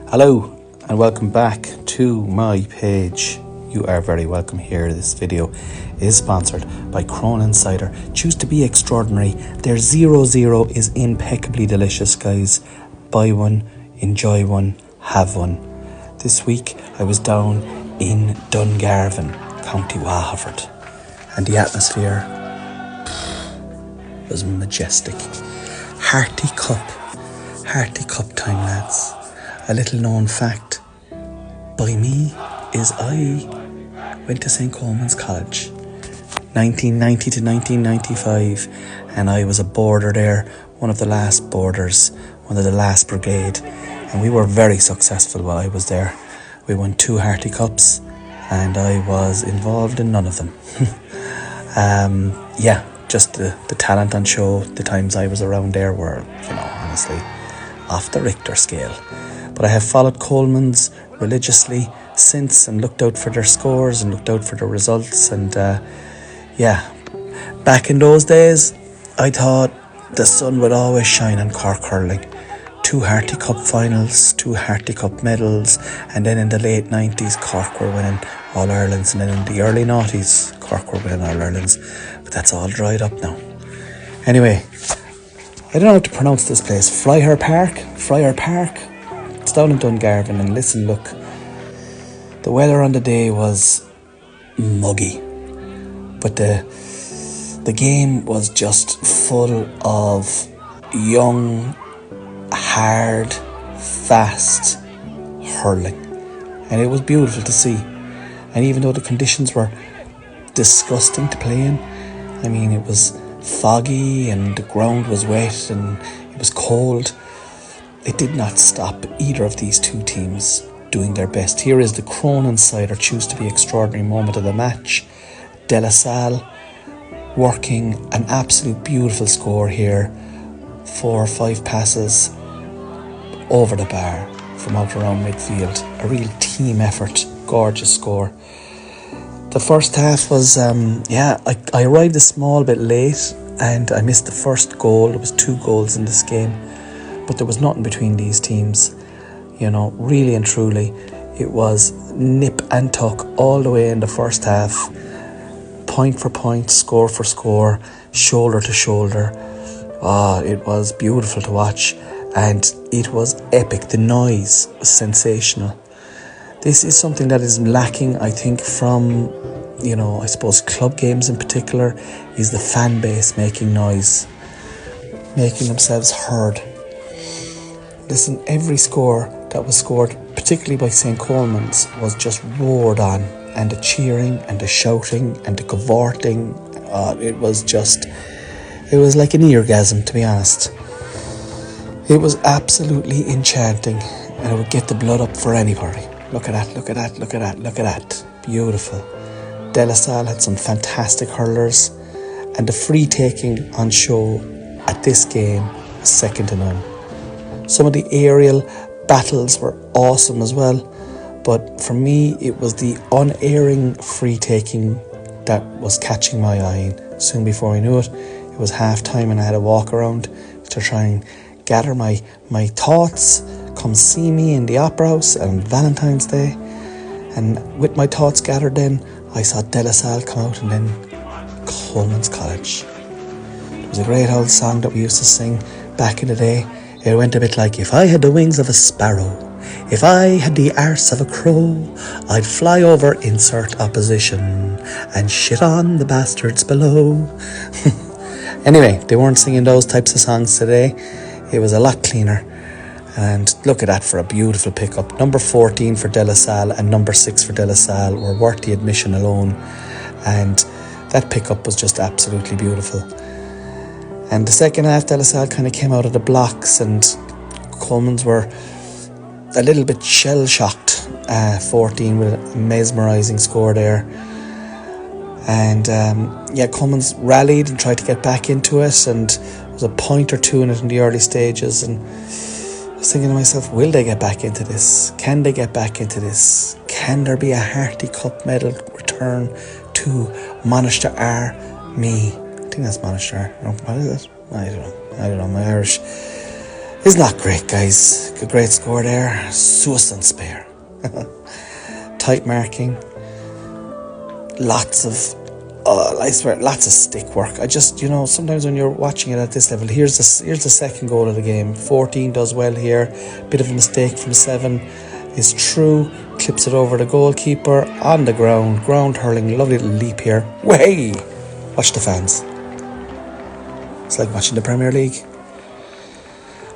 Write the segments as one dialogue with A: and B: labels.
A: Hello and welcome back to my page. You are very welcome here. This video is sponsored by Cronin Cider. Choose to be extraordinary. Their 0.0 is impeccably delicious, guys. Buy one, enjoy one, have one. This week I was down in Dungarvan, County Waterford, and the atmosphere was majestic. Harty Cup time, lads. A little known fact by me is I went to St. Coleman's College 1990 to 1995, and I was a boarder there, one of the last boarders, one of the last brigade, and we were very successful while I was there. We won 2 Harty Cups and I was involved in none of them. Just the talent on show, the times I was around there were, honestly, off the Richter scale. But I have followed Coleman's religiously since and looked out for their scores and looked out for their results. And back in those days, I thought the sun would always shine on Cork hurling. 2 Harty Cup finals, 2 Harty Cup medals, and then in the late 90s, Cork were winning All-Irelands, and then in the early 90s, Cork were winning All-Irelands. But that's all dried up now. Anyway, I don't know how to pronounce this place. Friar Park. It's down in Dungarvan, and listen, look, the weather on the day was muggy, but the game was just full of young, hard, fast hurling, and it was beautiful to see. And even though the conditions were disgusting to play in, I mean, it was foggy and the ground was wet and it was cold, it did not stop either of these two teams doing their best. Here is the Cronin Cider Choose to Be Extraordinary moment of the match. De La Salle working an absolute beautiful score here. 4 or 5 passes over the bar from out around midfield. A real team effort. Gorgeous score. The first half was, I arrived a small bit late and I missed the first goal. There was 2 goals in this game, but there was nothing between these teams. Really and truly, it was nip and tuck all the way in the first half. Point for point, score for score, shoulder to shoulder. It was beautiful to watch, and it was epic. The noise was sensational. This is something that is lacking, I think, from, I suppose club games in particular, is the fan base making noise, making themselves heard. Listen, every score that was scored, particularly by St. Coleman's, was just roared on, and the cheering and the shouting and the cavorting, it was like an eargasm, to be honest. It was absolutely enchanting, and it would get the blood up for anybody. Look at that. Beautiful. De La Salle had some fantastic hurlers, and the free taking on show at this game was second to none. Some of the aerial battles were awesome as well, but for me it was the unerring free taking that was catching my eye. Soon before I knew it, it was half time and I had to walk around to try and gather my thoughts. Come see me in the Opera House on Valentine's Day, and with my thoughts gathered then, I saw De La Salle come out, and then Coleman's College. It was a great old song that we used to sing back in the day. It went a bit like, if I had the wings of a sparrow, if I had the arse of a crow, I'd fly over insert opposition and shit on the bastards below. Anyway, they weren't singing those types of songs today. It was a lot cleaner. And look at that for a beautiful pickup. Number 14 for De La Salle and number 6 for De La Salle were worth the admission alone. And that pickup was just absolutely beautiful. And the second half, De La Salle kind of came out of the blocks, and Coleman's were a little bit shell-shocked. 14 with a mesmerising score there. And Coleman's rallied and tried to get back into it, and there was a point or 2 in it in the early stages, and I was thinking to myself, will they get back into this? Can they get back into this? Can there be a Harty Cup medal return to Monastir Me? I think that's Monastir. What is it? I don't know. My Irish Isn't that great, guys? A great score there. Suicide spare. Tight marking. Lots of I swear, lots of stick work. I just, sometimes when you're watching it at this level, here's the second goal of the game. 14 does well here. Bit of a mistake from 7 is true. Clips it over the goalkeeper on the ground. Ground hurling, lovely little leap here. Way! Watch the fans. It's like watching the Premier League.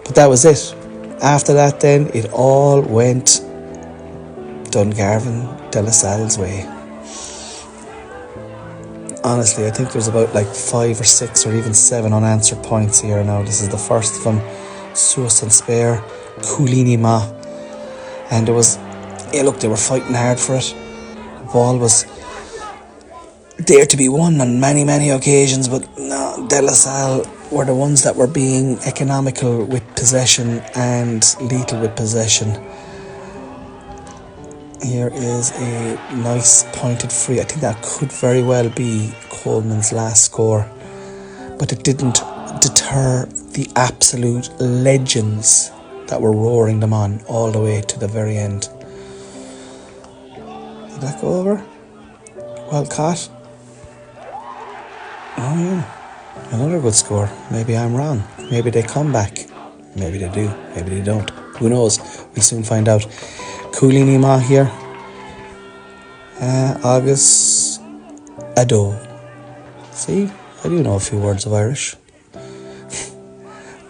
A: But that was it. After that, then it all went Dungarvan de la Salle's way. Honestly, I think there's about 5 or 6 or even 7 unanswered points here now. This is the first of them. Suicide spare, Coolini Ma. And it was, they were fighting hard for it. The ball was there to be won on many, many occasions, but no, De La Salle were the ones that were being economical with possession and lethal with possession. Here is a nice pointed free. I think that could very well be Coleman's last score, but it didn't deter the absolute legends that were roaring them on all the way to the very end. Did that go over? Well caught. Oh yeah, another good score. Maybe I'm wrong. Maybe they come back. Maybe they do. Maybe they don't. Who knows? We'll soon find out. Coolini Ma here. August Ado. See, I do know a few words of Irish.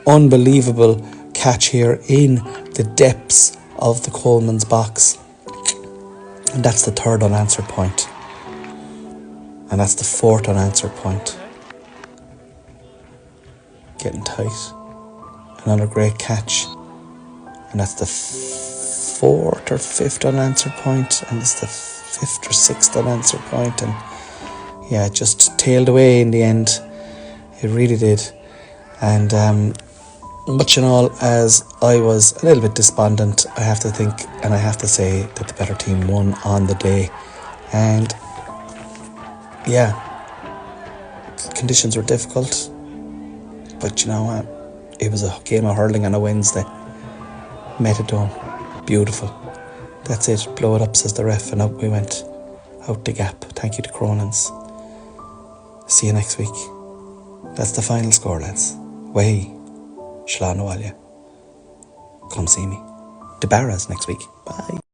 A: Unbelievable catch here in the depths of the Coleman's box. And that's the third unanswered point. And that's the fourth unanswered point. Getting tight. Another great catch. And that's the fourth or fifth unanswered point. And it's the fifth or sixth unanswered point. And yeah, it just tailed away in the end. It really did. And much in all, as I was a little bit despondent, I have to think and I have to say that the better team won on the day. And yeah, conditions were difficult, but you know what? It was a game of hurling on a Wednesday. Met it done. Beautiful. That's it. Blow it up, says the ref, and out we went. Out the gap. Thank you to Cronins. See you next week. That's the final score, lads. Way. Shalom Noalia. Come see me. De Barras next week. Bye.